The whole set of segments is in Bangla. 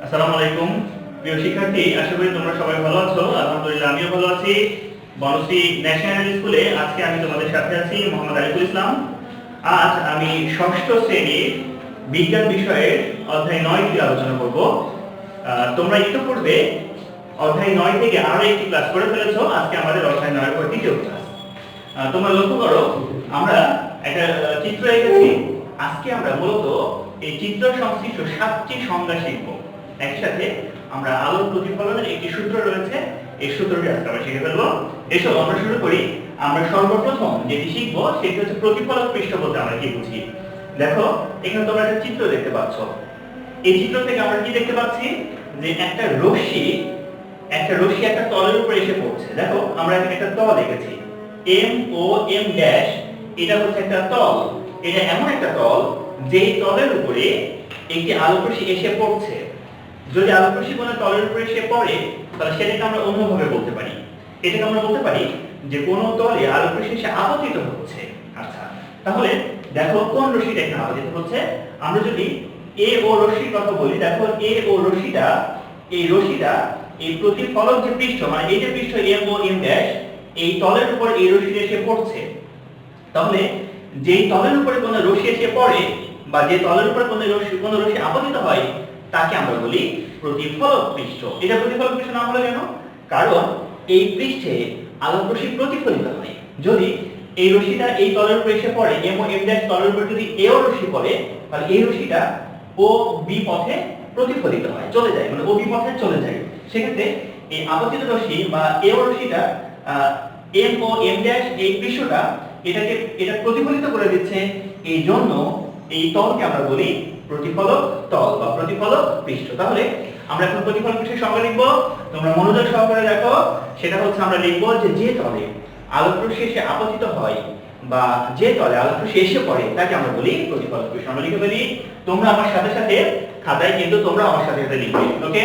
আসসালামু আলাইকুম প্রিয় শিক্ষার্থী, আশা করি তোমরা সবাই ভালো আছো। আলহামদুলিল্লাহ আমিও ভালো আছি। বনশ্রী ন্যাশনাল স্কুলে আজকে আমি তোমাদের সাথে আছি মোহাম্মদ আরিফুল ইসলাম। আজ আমি ষষ্ঠ শ্রেণীর বিজ্ঞান বিষয়ের অধ্যায় 9 দিয়ে আলোচনা করব। তোমরা ইতিপূর্বে অধ্যায় 9 থেকে আরো একটি ক্লাস করে ফেলেছো। আজকে আমাদের অধ্যায় 9 এর পর দ্বিতীয় ক্লাস। তোমরা লক্ষ্য করো, আমরা একটা চিত্র এঁকেছি। আজকে আমরা মূলত এই চিত্র সংশ্লিষ্ট 7টি সংজ্ঞা শিখব। একসাথে আমরা আলোর প্রতিফলনের একটি সূত্র রয়েছে, এই সূত্রটি আজকে আমরা শিখে ফেলবো। এসো আমরা শুরু করি। আমরা সর্বপ্রথম যেটি শিখব সেটি হচ্ছে প্রতিফলক পৃষ্ঠ বলতে আমরা কি বুঝি। দেখো, এখানে তোমরা একটা চিত্র দেখতে পাচ্ছ। এই চিত্র থেকে আমরা কি দেখতে পাচ্ছি যে একটা রশ্মি একটা তলের উপরে এসে পড়ছে। দেখো, আমরা এখানে একটা তল এঁকেছি, এম ও এম ড্যাশ। এটা হচ্ছে একটা তল। এটা এমন একটা তল যেই তলের উপরে একটি আলোকরশ্মি এসে পড়ছে। যদি আলোকরশ্মি কোনো তলের উপরে এসে পড়ে তাহলে সেটাকে আমরা অন্যভাবে বলতে পারি। এটাকে আমরা বলতে পারি যে কোনো তলে আলোকরশ্মি এসে আপতিত হচ্ছে। আচ্ছা, তাহলে দেখো কোন রশ্মিটা এখানে আপতিত হচ্ছে। আমরা যদি এ ও রশ্মির কথা বলি, দেখো এ ও রশ্মিটা, এই প্রতিফলক যে পৃষ্ঠ, মানে এই যে পৃষ্ঠ এম ও এম ড্যাশ, এই তলের উপর এই রশ্মিটা এসে পড়ছে। তাহলে যেই তলের উপরে কোনো রশ্মি এসে পড়ে বা যে তলের উপরে কোনো রশ্মি আপতিত হয় তাকে আমরা বলি প্রতিফলক পৃষ্ঠ। এটা প্রতিফলক পৃষ্ঠ নাম হলো কেন? কারণ এই পৃষ্ঠে আলোক রশ্মি প্রতিফলিত হয়। যদি এই রশ্মিটা এই তলের উপরে এসে পড়ে, এম ও এম ড্যাশ তলের উপরে যদি এও রশ্মি পড়ে, তাহলে এই রশ্মিটা ও বি পথে প্রতিফলিত হয়, চলে যায়, মানে ও বি পথে চলে যায়। সেক্ষেত্রে এই আপতিত রশ্মি বা এও রশ্মিটা এম ও এম ড্যাশ এই পৃষ্ঠটা এটা প্রতিফলিত করে দিচ্ছে। এই জন্য এই তলকে আমরা বলি প্রতিফলক তল বা প্রতিফলক পৃষ্ঠ। তাহলে আমরা এখন প্রতিফলক পৃষ্ঠের সংজ্ঞা লিখব। তোমরা মনোযোগ সহকারে দেখো। সেটা হচ্ছে আমরা লিখব যে তলে আলোকরশ্মি এসে আপতিত হয় বা যে তলে আলোকরশ্মি এসে পড়ে তাকে আমরা বলি প্রতিফলক পৃষ্ঠ। আমরা লিখে ফেলি। তোমরা আমার সাথে সাথে খাতায় কিন্তু তোমরা আমার সাথে সাথে লিখবে। ওকে,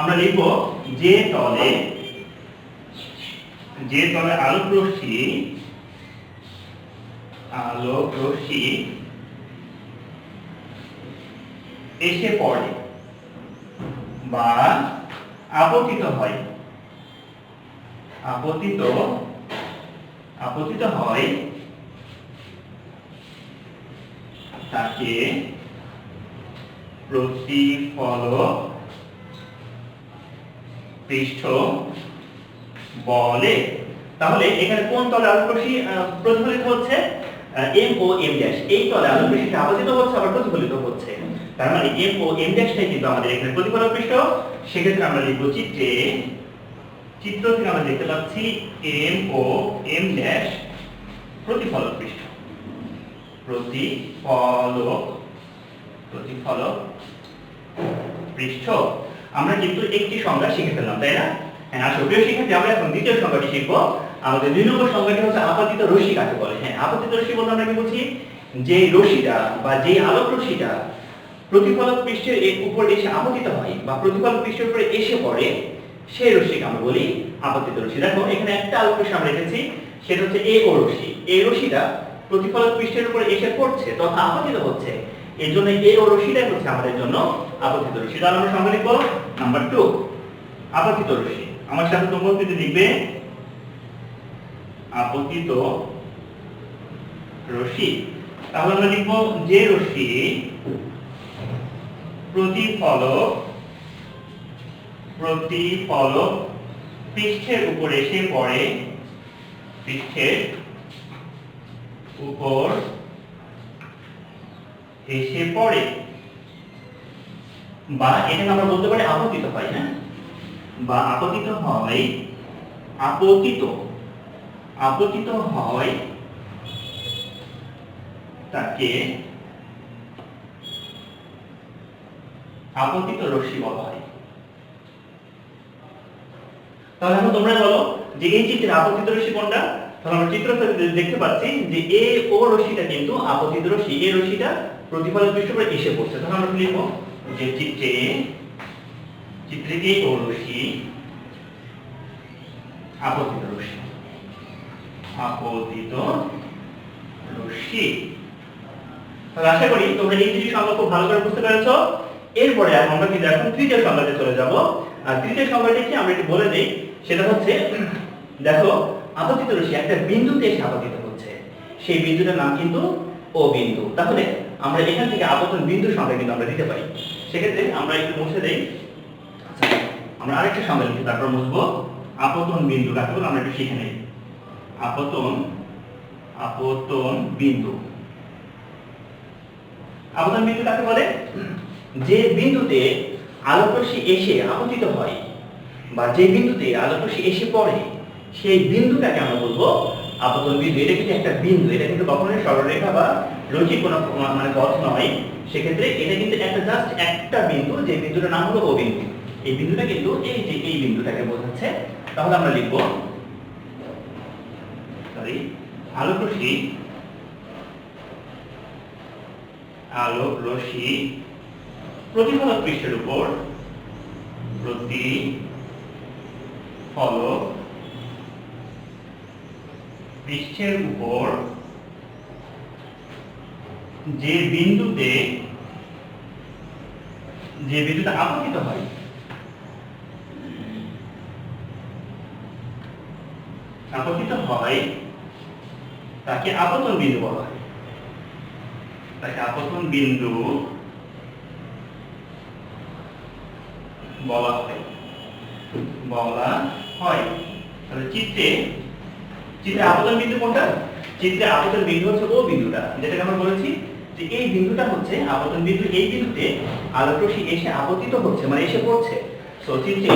আমরা লিখব যে তলে আলোকরশ্মি এসে পড়ে বা আপতিত হয় তাকে প্রতিফলক পৃষ্ঠ বলে। তাহলে এখানে কোন তলে আলোকরশ্মি প্রতিফলিত হচ্ছে? এম ও এম ড্যাশ এই তলে আলোকরশ্মিটা আপতিত হচ্ছে আবার প্রতিফলিত হচ্ছে। তার মানে এম ও এম ড্যাশটাই কিন্তু আমাদের এখানে প্রতিফলক পৃষ্ঠ। সেক্ষেত্রে আমরা লিখব চিত্র থেকে আমরা দেখতে পাচ্ছি এম ও এম ড্যাশ প্রতিফলক পৃষ্ঠ। প্রতিফলক পৃষ্ঠ। আমরা কিন্তু একটি সংজ্ঞা শিখে ফেললাম, তাই না? হ্যাঁ, আসলে প্রিয় শিক্ষার্থী, আমরা এখন দ্বিতীয় সংজ্ঞাটি শিখবো। আমাদের 2 নম্বর সংজ্ঞাটি হচ্ছে আপতিত রশ্মি কাকে বলে। হ্যাঁ, আপতিত রশ্মি বলতে আমরা কি বুঝি? যে রশ্মিটা বা যে আলোক রশ্মিটা প্রতিফলক পৃষ্ঠের উপর এসে আপতিত হয় বা প্রতিফলক পৃষ্ঠের উপরে এসে পড়ে, সেই রশ্মিকে আমরা বলি আপতিত রশ্মি। দেখো, এখানে একটা আলোক রশ্মি আমরা রেখেছি, সেটা হচ্ছে এ ও রশ্মি। এই রশ্মিটা প্রতিফলক পৃষ্ঠের উপরে এসে পড়ছে তথা আপতিত হচ্ছে। এর জন্য এ ও রশ্মিটাই হচ্ছে আমাদের জন্য আপতিত রশ্মি। তাহলে আমরা সংজ্ঞা লিখব নাম্বার 2, আপতিত রশ্মি। আমার সাথে তোমরা কিন্তু লিখবে আপতিত রশ্মি। তাহলে আমরা লিখব যে রশ্মি প্রতিফলক পৃষ্ঠের উপর এসে পড়ে, বা এটাকে আমরা বলতে পারি আপতিত হয়। হ্যাঁ, বা আপতিত হয় তাকে আপতিত রশ্মি বলা হয়। তাহলে এখন তোমরা বলো যে এই চিত্রের আপতিত রশ্মি কোনটা? তাহলে আমরা চিত্র দেখতে পাচ্ছি যে এ ও রশ্মিটা কিন্তু আপতিত রশ্মি। এই রশ্মিটা প্রতিফলক পৃষ্ঠের উপরে এসে পড়ছে। তাহলে আমরা লিখব যে চিত্রে এ ও রশ্মি আপতিত রশ্মি। তাহলে আশা করি তোমরা এই দুটি সংজ্ঞা খুব ভালো করে বুঝতে পেরেছো। এরপরে আমরা কিন্তু এখন তৃতীয় সংজ্ঞাতে চলে যাব। আর তৃতীয় সংজ্ঞাটা কি আমরা একটু বলে দেই, সেটা হচ্ছে দেখো আপতিত রশ্মি একটা বিন্দুতে এসে আপতিত হচ্ছে, সেই বিন্দুটার নাম কিন্তু ও বিন্দু। তাহলে আমরা এখান থেকে আপতন বিন্দুর সংজ্ঞা কিন্তু আমরা দিতে পারি। সেক্ষেত্রে আমরা একটু মুছে দেই। আচ্ছা, আমরা আরেকটা সংজ্ঞা লিখি, তারপর মুছবো। আপতন বিন্দু কাকে বলে আমরা একটু শিখে নেই। আপতন বিন্দু, আপতন বিন্দু কাকে বলে? যে বিন্দুতে আলোকরশ্মি এসে আপতিত হয় বা যে বিন্দুতে আলোকরশ্মি এসে পড়ে, সেই বিন্দুটাকে আমরা বলবো আপতন বিন্দু। এটা কিন্তু একটা বিন্দু, এটা কিন্তু কখনোই সরলরেখা বা রৈখিক কোনো মানে পথ নয়। সেক্ষেত্রে এটা কিন্তু একটা জাস্ট একটা বিন্দু, যে বিন্দুটার নাম হলো ও বিন্দু। এই বিন্দুটা কিন্তু এই যে এই বিন্দুটাকে বোঝাচ্ছে। তাহলে আমরা লিখবো আলোকরশ্মি প্রতিফলক পৃষ্ঠের উপর যে বিন্দুতে আপতিত হয়, তাকে আপতন বিন্দু বলা হয়। তাকে আপতন বিন্দু বলা হয়। তাহলে চিত্রে আপতন বিন্দু কোনটা? চিত্রে আপতন বিন্দু হচ্ছে ও বিন্দুটা, যেটাকে আমরা বলেছি যে এই বিন্দুটা হচ্ছে আপতন বিন্দু। এই বিন্দুতে আলোকরশ্মি এসে আপতিত হচ্ছে, মানে এসে পড়ছে। সো চিত্রে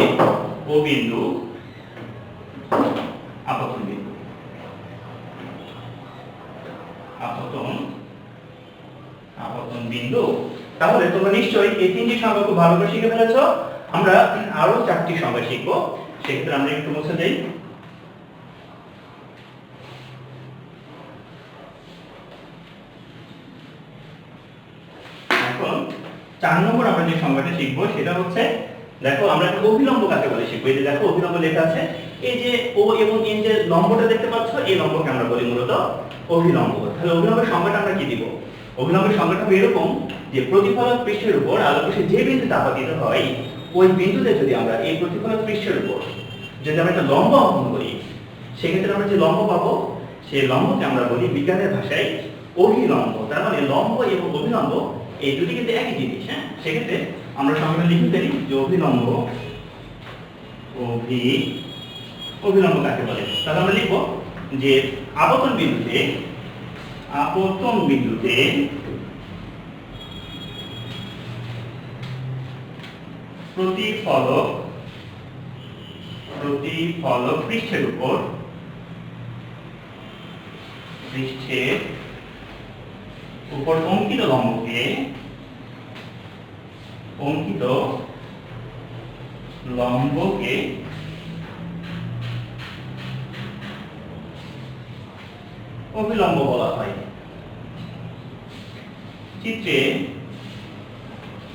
ও বিন্দু আপতন বিন্দু। আপতন বিন্দু। তাহলে তোমরা নিশ্চয়ই এই তিনটি সংজ্ঞা খুব ভালো করে শিখে ফেলেছো। আমরা আরো চারটি সংজ্ঞা শিখবো, সেক্ষেত্রে আমরা একটু মুছে দেই। এখন 4 নম্বর আমরা যে সংজ্ঞাটা শিখবো সেটা হচ্ছে, দেখো আমরা অভিলম্ব কাকে বলে শিখবো। এই যে দেখো অভিলম্ব লেখা আছে, এই যে ও এবং এন যে লম্বটা দেখতে পাচ্ছ, এই লম্বকে আমরা বলি মূলত অভিলম্ব। তাহলে অভিলম্বের সংজ্ঞাটা আমরা কি দিব? অভিলম্বের সংজ্ঞাটা এরকম যে প্রতিফলক পৃষ্ঠের উপর আলোকরশ্মি যে বিন্দুতে আপতিত হয়, ওই বিন্দুতে যদি আমরা এই প্রতিফলক পৃষ্ঠের উপর যদি আমরা একটা লম্ব অঙ্কন করি, সেক্ষেত্রে আমরা যে লম্ব পাবো, সেই লম্বকে আমরা বলি বিজ্ঞানের ভাষায় অভিলম্ব। তার মানে লম্ব এবং অভিলম্ব এই দুটি কিন্তু একই জিনিস। হ্যাঁ, সেক্ষেত্রে আমরা সংজ্ঞাটা লিখতে পারি যে অভিলম্ব কাকে বলে। তাহলে আমরা লিখবো যে আপতন বিন্দুতে প্রতিফলক পৃষ্ঠের উপর অঙ্কিত লম্বকে অভিলম্ব বলা হয়।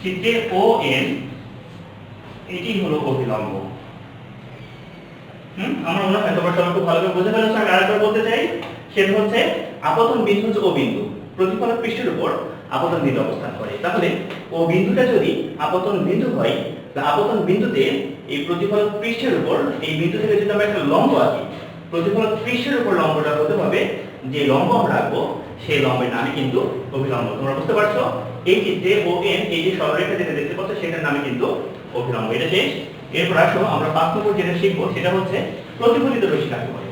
চিত্রে ও এন এটি হলো অভিলম্ব। আমরা মনে হয় তোমরা সবাই খুব ভালো করে বুঝে ফেলেছো। আমি আরেকবার বলতে চাই, সেটা হচ্ছে আপতন বিন্দু হচ্ছে ও বিন্দু, প্রতিফলক পৃষ্ঠের উপর আপতন বিন্দু অবস্থান করে। তাহলে ও বিন্দুটা যদি আপতন বিন্দু হয়, তাহলে আপতন বিন্দুতে এই প্রতিফলক পৃষ্ঠের উপর এই বিন্দু থেকে যদি আমরা একটা লম্ব আঁকি, প্রতিফলক পৃষ্ঠের উপর লম্বটা হতে হবে, যে লম্ব আমরা রাখবো সেই লম্বের নামই কিন্তু অভিলম্ব। তোমরা বুঝতে পারছো? এই চিত্রে ও এন এই যে সরলরেখা যেটা দেখতে পাচ্ছ, সেটার নামই কিন্তু অভিলম্ব। এটা শেষ। এরপর আসো আমরা 5 নম্বর যেটা শিখবো, সেটা হচ্ছে প্রতিফলিত রশ্মি কাকে বলে।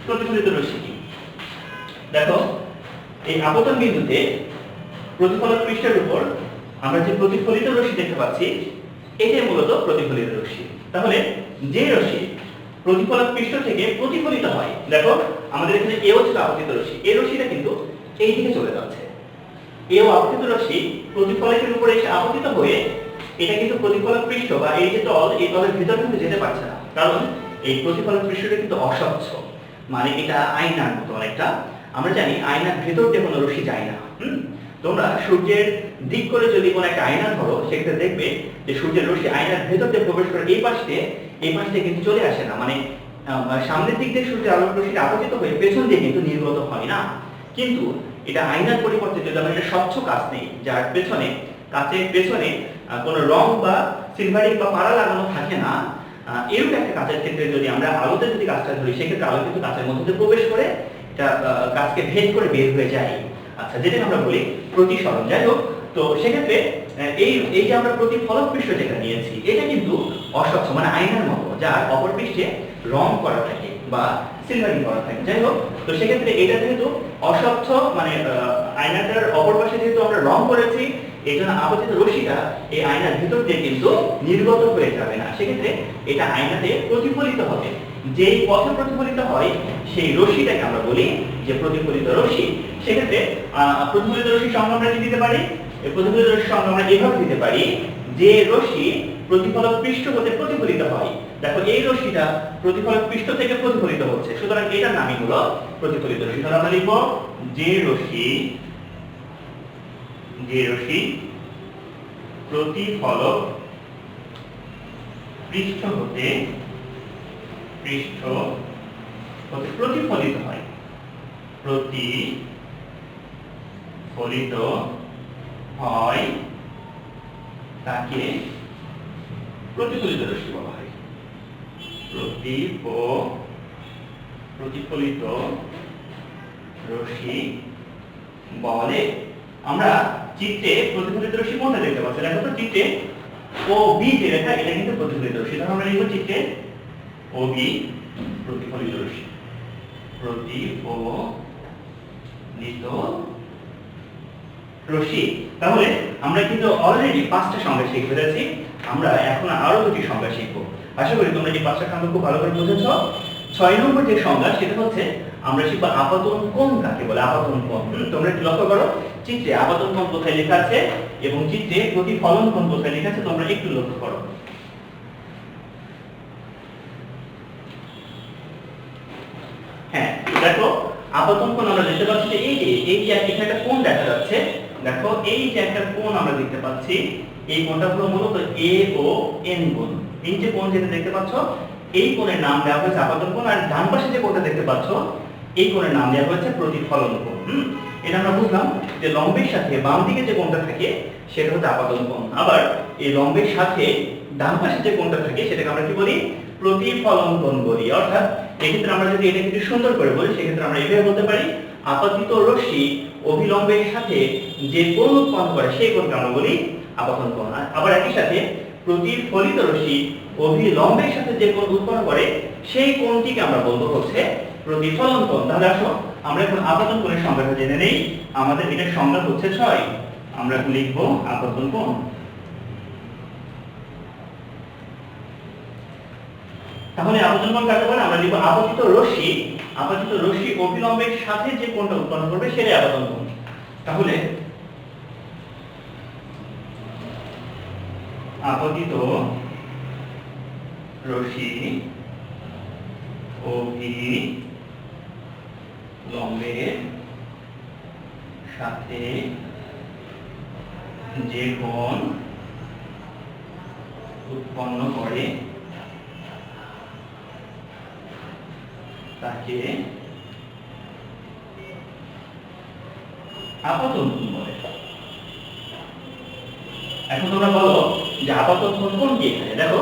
প্রতিফলিত রশ্মি কি? দেখো এই আপতন বিন্দুতে প্রতিফলক পৃষ্ঠের উপর আমরা যে প্রতিফলিত রশ্মি দেখতে পাচ্ছি, এটাই মূলত প্রতিফলিত রশ্মি। তাহলে যে রশ্মি প্রতিফলক পৃষ্ঠ থেকে প্রতিফলিত হয়, দেখো আমাদের এখানে এও ছিল আপতিত রশ্মি, এই রশ্মিটা কিন্তু এই দিকে চলে যাচ্ছে। এও আপতিত রশ্মি প্রতিফলকের উপরে এসে আপতিত হয়ে এটা কিন্তু প্রতিফলক পৃষ্ঠ বা এই যে তল, এই তলের ভিতর কিন্তু যেতে পারছে না, কারণ এই প্রতিফলক পৃষ্ঠটা কিন্তু অস্বচ্ছ, মানে এটা আয়নার মতো অনেকটা। আমরা জানি আয়নার ভেতর দিয়ে কোনো রশ্মি যায় না। তোমরা সূর্যের দিক করে যদি কোনো একটা আয়না ধরো, সেক্ষেত্রে দেখবে যে সূর্যের রশ্মি আয়নার ভেতর দিয়ে প্রবেশ করে এই পাশ দিয়ে কিন্তু চলে আসে না, মানে সামনের দিক দিয়ে সূর্যের আলোক রশ্মি আপতিত হয়ে পেছন দিয়ে কিন্তু নির্গত হয় না। কিন্তু এটা আয়নার পরিবর্তে যদি আমরা একটা স্বচ্ছ কাঁচ নেই, যার পেছনে কাঁচের পেছনে কোনো রং বা সিলভারিং বা পাড়া লাগানো থাকে না, এরকম একটা কাঁচের ক্ষেত্রে যদি আমরা আলোতে যদি কাঁচটা ধরি, সেক্ষেত্রে আলো কিন্তু কাঁচের মধ্যে প্রবেশ করে এটা কাঁচকে ভেদ করে বের হয়ে যায়। আচ্ছা, যেটাকে আমরা বলি প্রতিসরণ। যাই হোক, তো সেক্ষেত্রে এই যে আমরা প্রতিফলক পৃষ্ঠ যেটা নিয়েছি, এটা কিন্তু অস্বচ্ছ, মানে আয়নার মতো, যার অপর পৃষ্ঠে রং করা থাকে বা সিলভারিং করা থাকে। যাই হোক, তো সেক্ষেত্রে এটা যেহেতু অস্বচ্ছ, মানে আয়নাটার অপর পাশে যেহেতু আমরা রং করেছি, এই জন্য আপতিত রশ্মিটা এই আয়নার ভিতর দিয়ে কিন্তু নির্গত হয়ে যাবে না। সেক্ষেত্রে এটা আয়নাতে প্রতিফলিত হবে। যেই পথে প্রতিফলিত হয় সেই রশ্মিটাকে আমরা বলি যে প্রতিফলিত রশ্মি। সেক্ষেত্রে প্রতিফলিত রশ্মির সংজ্ঞা আমরা কি দিতে পারি? প্রতিফলিত রশ্মির সংজ্ঞা আমরা এভাবে দিতে পারি যে রশ্মি প্রতিফলক পৃষ্ঠ হতে প্রতিফলিত হয়। দেখো, এই রশ্মিটা প্রতিফলক পৃষ্ঠ থেকে প্রতিফলিত হচ্ছে, সুতরাং এটার নামই হলো প্রতিফলিত রশ্মি। তাহলে আমরা লিখব যে রশ্মি প্রতিফলক পৃষ্ঠ হতে প্রতিফলিত হয়, প্রতিফলিত হয়, তাকে প্রতিফলিত রশ্মি বলা হয়। প্রতিফলিত রশ্মি বলে। আমরা চিত্রে প্রতিফলিত রশ্মি কোনটা দেখতে পাচ্ছি? দেখো তো, চিত্রে ও বি যে রেখা, এটা কিন্তু প্রতিফলিত রশ্মি। তাহলে আমরা লিখব চিত্রে ও বি প্রতিফলিত রশ্মি, প্রতিফলিত রশ্মি। তাহলে আমরা কিন্তু অলরেডি 5টা সংজ্ঞা শিখে ফেলেছি। আমরা এখন আরো 2টি সংজ্ঞা শিখবো। আশা করি তোমরা এই 5টা সংজ্ঞা খুব ভালো করে বুঝেছো। 6 নম্বর যে সংজ্ঞা, সেটা হচ্ছে আমরা শিখব আপাতন কোণ কাকে বলে। আপাতন কোণ, তোমরা একটু লক্ষ্য করো, চিত্রে আপাতন কোণ কোথায় লেখা আছে এবং চিত্রে প্রতিফলন কোণ কোথায় লেখা আছে, তোমরা একটু লক্ষ্য করো। হ্যাঁ, দেখো, আপাতন কোণ আমরা দেখতে পাচ্ছি যে এই যে এখানে একটা কোণ দেখা যাচ্ছে। দেখো, এই যে একটা কোণ আমরা দেখতে পাচ্ছি, এই কোণটা হলো মূলত এ ও এন কোণ। এই যে কোণ যেটা দেখতে পাচ্ছ, এই কোণের নাম দেওয়া হয়েছে আপাতন কোণ। আর ডান পাশে যে কোণটা দেখতে পাচ্ছ, এই কোণের নাম দেওয়া হয়েছে প্রতিফলন কোণ। এটা আমরা বুঝলাম যে লম্বের সাথে বাম দিকে যে কোণটা থাকে সেটা হচ্ছে আপাতন কোণ। আবার এই লম্বের সাথে ডান পাশে যে কোণটা থাকে সেটাকে আমরা কি বলি? প্রতিফলন কোণ বলি। অর্থাৎ এক্ষেত্রে আমরা যদি এটা একটু সুন্দর করে বলি, সেক্ষেত্রে আমরা এভাবে বলতে পারি, আপতিত রশ্মি অভিলম্বের সাথে যে কোণ উৎপন্ন করে সেই কোণকে আমরা বলি আপতন কোণ। আবার একই সাথে প্রতিফলিত রশ্মি অভিলম্বের সাথে যে কোণ উৎপন্ন করে সেই কোণটিকে আমরা বলবো হচ্ছে প্রতিফলন কোণ। তাহলে আসো আমরা এখন আপতন কোণের সংজ্ঞাটা জেনে নেই। আমাদের এটার সংজ্ঞা হচ্ছে 6। আমরা এখন লিখবো আপতন কোণ। তাহলে আপতন কোণ কাকে বলে? আমরা লিখব আপতিত রশ্মি অভিলম্বের সাথে যে কোণটা উৎপন্ন করবে সেটাই আপতন কোণ। তাহলে আপতিত রশ্মি অভিলম্বের সাথে যে কোণ উৎপন্ন করে তাকে আপতন কোণ বলে। এখন তোমরা বলো যে আপতন কোণ কোনটি? এখানে দেখো,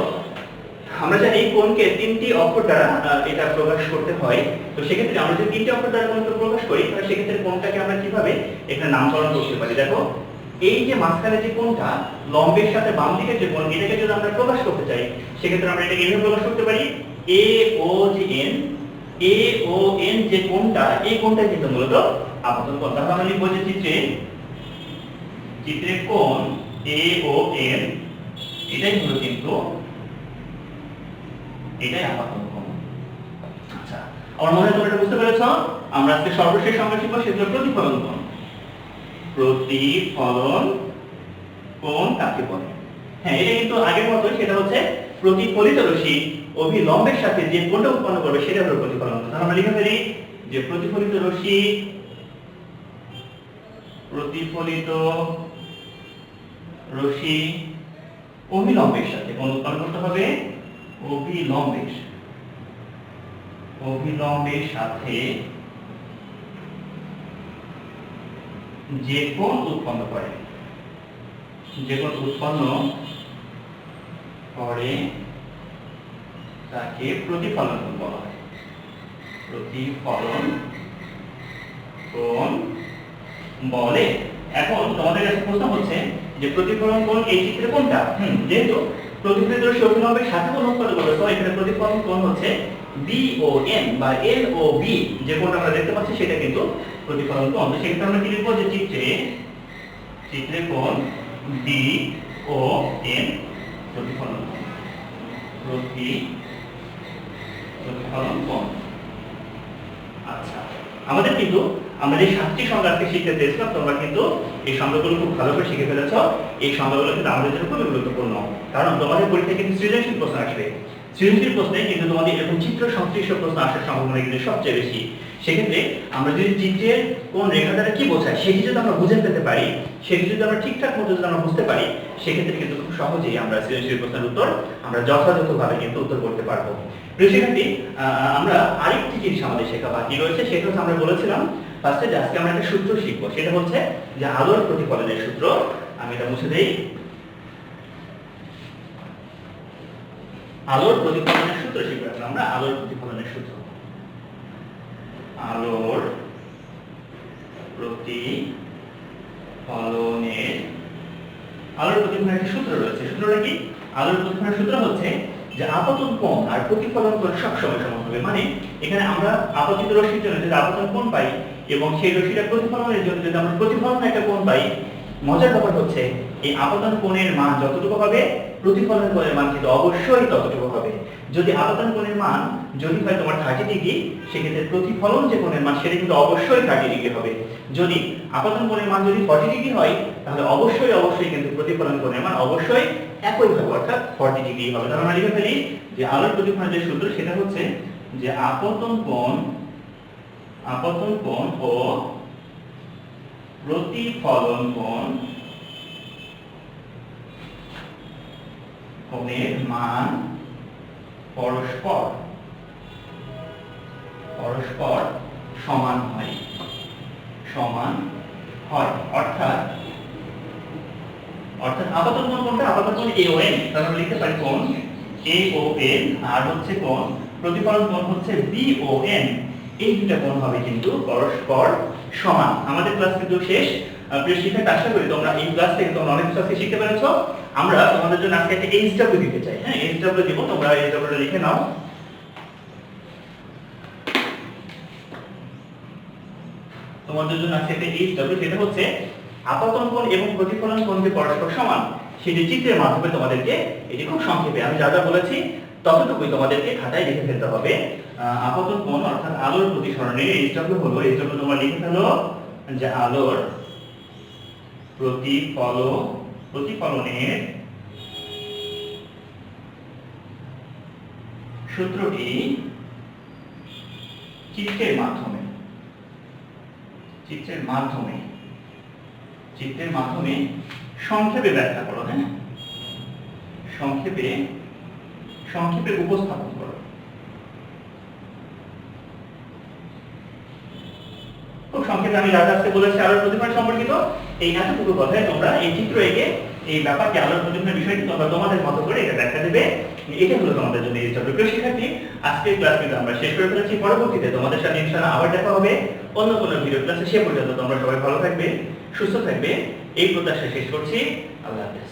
আমরা জানি এই কোণকে 3টি অক্ষর দ্বারা এটা প্রকাশ করতে হয়। তো সেক্ষেত্রে আমরা যদি 3টি অক্ষর দ্বারা কোণকে প্রকাশ করি, তাহলে সেক্ষেত্রে কোণটাকে আমরা কিভাবে এখানে নামকরণ করতে পারি? দেখো, এই যে মাঝখানে যে কোণটা, লম্বের সাথে বাম দিকে যে কোণ, এটাকে যদি আমরা প্রকাশ করতে চাই, সেক্ষেত্রে আমরা এটাকে এভাবে প্রকাশ করতে পারি, এ ও এন যে কোণটা, এই কোণটা কিন্তু মূলত আপতন কোণ। তাহলে আমরা লিখব যে চিত্রে কোণ এ ও এন, এটাই হলো কিন্তু এটাই আপতন কোণ। আচ্ছা, আমার মনে হয় তোমরা এটা বুঝতে পেরেছো। আমরা আজকে সর্বশেষ সংজ্ঞা শিখবো, সেটা হলো প্রতিফলন কোণ। প্রতিফলন কোণ কাকে বলে? হ্যাঁ, এটা কিন্তু আগের মতো, সেটা হচ্ছে প্রতিফলিত রশ্মি অভিলম্বের সাথে যে কোণটা উৎপন্ন করবে সেটা হলো প্রতিফলন। তাহলে আমরা লিখে ফেলি যে প্রতিফলিত রশ্মি অভিলম্বের সাথে কোণ উৎপন্ন করতে হবে, অভিলম্বের অভিলম্বের সাথে যে কোণ উৎপন্ন করে, যে কোণ উৎপন্ন করে তাকে প্রতিফলন কোণ বলা হয়। প্রতিফলন কোণ বলে। এখন তোমাদের কাছে প্রশ্ন হচ্ছে যে প্রতিফলন কোণ এই চিত্রে কোনটা? যেহেতু প্রতিফলিত রশ্মি অভিলম্বের সাথে কোণ উৎপন্ন করে, তো এখানে প্রতিফলন কোণ হচ্ছে BON বা LOB, যে কোণটা আমরা দেখতে পাচ্ছি সেটা কিন্তু প্রতিফলন কোণ। তো সেক্ষেত্রে আমরা কি লিখবো যে চিত্রে কোণ BON প্রতিফলন কোণ, প্রতিফলন কোণ। আচ্ছা, আমাদের কিন্তু আমরা যে 7টি সংজ্ঞা আজকে শিখতে চেয়েছিলাম, তোমরা কিন্তু এই সংজ্ঞাগুলো খুব ভালো করে শিখে ফেলেছো। এই সংজ্ঞাগুলো কিন্তু আমাদের জন্য খুবই গুরুত্বপূর্ণ, কারণ তোমাদের পরীক্ষায় কিন্তু সৃজনশীল প্রশ্ন আসবে। সৃজনশীল প্রশ্নে কিন্তু তোমাদের এরকম চিত্র সংশ্লিষ্ট প্রশ্ন আসার সম্ভাবনা কিন্তু সবচেয়ে বেশি। সেক্ষেত্রে আমরা যদি চিত্রের কোন রেখা দ্বারা কি বোঝায় সেটি যদি আমরা বুঝে পেতে পারি, সেটি যদি আমরা ঠিকঠাক মতো যদি আমরা বুঝতে পারি, সেক্ষেত্রে কিন্তু খুব সহজেই আমরা সৃজনশীল প্রশ্নের উত্তর আমরা যথাযথভাবে কিন্তু উত্তর করতে পারবো। প্রিয় শিক্ষার্থী, আমরা আরেকটি জিনিস আমাদের শেখা বাকি রয়েছে, সেটা হচ্ছে আমরা বলেছিলাম ফার্স্টে যে আজকে আমরা একটা সূত্র শিখবো, সেটা হচ্ছে যে আলোর প্রতিফলনের সূত্র। আমি এটা মুছে দেই। আলোর প্রতিফলনের সূত্র শিখবো আমরা। আলোর প্রতিফলনের সূত্র, আলোর প্রতিফলনের একটা সূত্র রয়েছে। সূত্রটা কি? আলোর প্রতিফলনের সূত্র হচ্ছে যে আপতন কোণ আর প্রতিফলন কোণ সবসময় সমান হবে। মানে এখানে আমরা আপতিত রশ্মির জন্য যদি আপতন কোণ পাই এবং সেই রশ্মিটা প্রতিফলনের জন্য যদি আমরা প্রতিফলনের একটা কোণ পাই, মজার ব্যাপার হচ্ছে এই আপতন কোণের মান যতটুকু হবে, প্রতিফলন কোণের মান কিন্তু অবশ্যই ততটুকু হবে। যদি আপতন কোণের মান যদি হয় তোমার 30 ডিগ্রি, সেক্ষেত্রে প্রতিফলন যে কোণের মান সেটা কিন্তু অবশ্যই 30 ডিগ্রি হবে। যদি আপতন কোণের মান যদি 40 ডিগ্রি হয়, তাহলে অবশ্যই কিন্তু প্রতিফলন কোণের মান অবশ্যই একই হবে, অর্থাৎ 40 ডিগ্রি হবে। তাহলে আমরা লিখে ফেলি যে আলোর প্রতিফলনের যে সূত্র সেটা হচ্ছে যে আপতন কোণ ও প্রতিফলন কোণের মান পরস্পর সমান হয়। অর্থাৎ আপতন কোণ কোনটা? আপতন কোণ AON, তাহলে আমরা লিখতে পারি কোণ AON, আর হচ্ছে কোণ প্রতিফলন কোণ হচ্ছে BON। এই দুটো কোণ হবে কিন্তু পরস্পর সমান। আমাদের ক্লাস কিন্তু শেষ। প্রিয় শিক্ষার্থী, আশা করি তোমরা এই ক্লাস থেকে তোমরা অনেক কিছু শিখতে পেরেছো। আমরা তোমাদের জন্য আজকে একটা HW দিতে চাই। হ্যাঁ, HW দিব, তোমরা HW টা লিখে নাও। তোমাদের জন্য আজকে একটা HW, সেটা হচ্ছে আপতন কোণ এবং প্রতিফলন কোণ যে পরস্পর সমান, সেটি চিত্রের মাধ্যমে তোমাদেরকে, এটি খুব সংক্ষেপে আমি যা যা বলেছি ততটুকুই তোমাদেরকে খাতায় লিখে ফেলতে হবে। আপতন কোণ অর্থাৎ আলোর প্রতিসরণের HW হলো, HW তোমরা লিখে ফেলো যে আলোর প্রতিফলনের সূত্রটি চিত্রের মাধ্যমে সংক্ষেপে ব্যাখ্যা করো। হ্যাঁ, সংক্ষেপে উপস্থাপন করো। খুব সংক্ষেপে আমি যা আজকে বলেছি আলোর প্রতিফলন সম্পর্কিত, এই এতটুকু কথায় তোমরা এই চিত্র এঁকে এই ব্যাপারটি আলোর প্রতিফলনের বিষয়টি তোমরা তোমাদের মতো করে এটা ব্যাখ্যা দেবে। এটা হলো তোমাদের জন্য এই চক্র। প্রিয় শিক্ষার্থী, আজকের ক্লাস কিন্তু আমরা শেষ করে ফেলেছি। পরবর্তীতে তোমাদের সাথে ইনশাআল্লাহ আবার দেখা হবে অন্য কোনো ভিডিও ক্লাসে। সে পর্যন্ত তোমরা সবাই ভালো থাকবে, সুস্থ থাকবে, এই প্রত্যাশা শেষ করছি। আল্লাহ হাফেজ।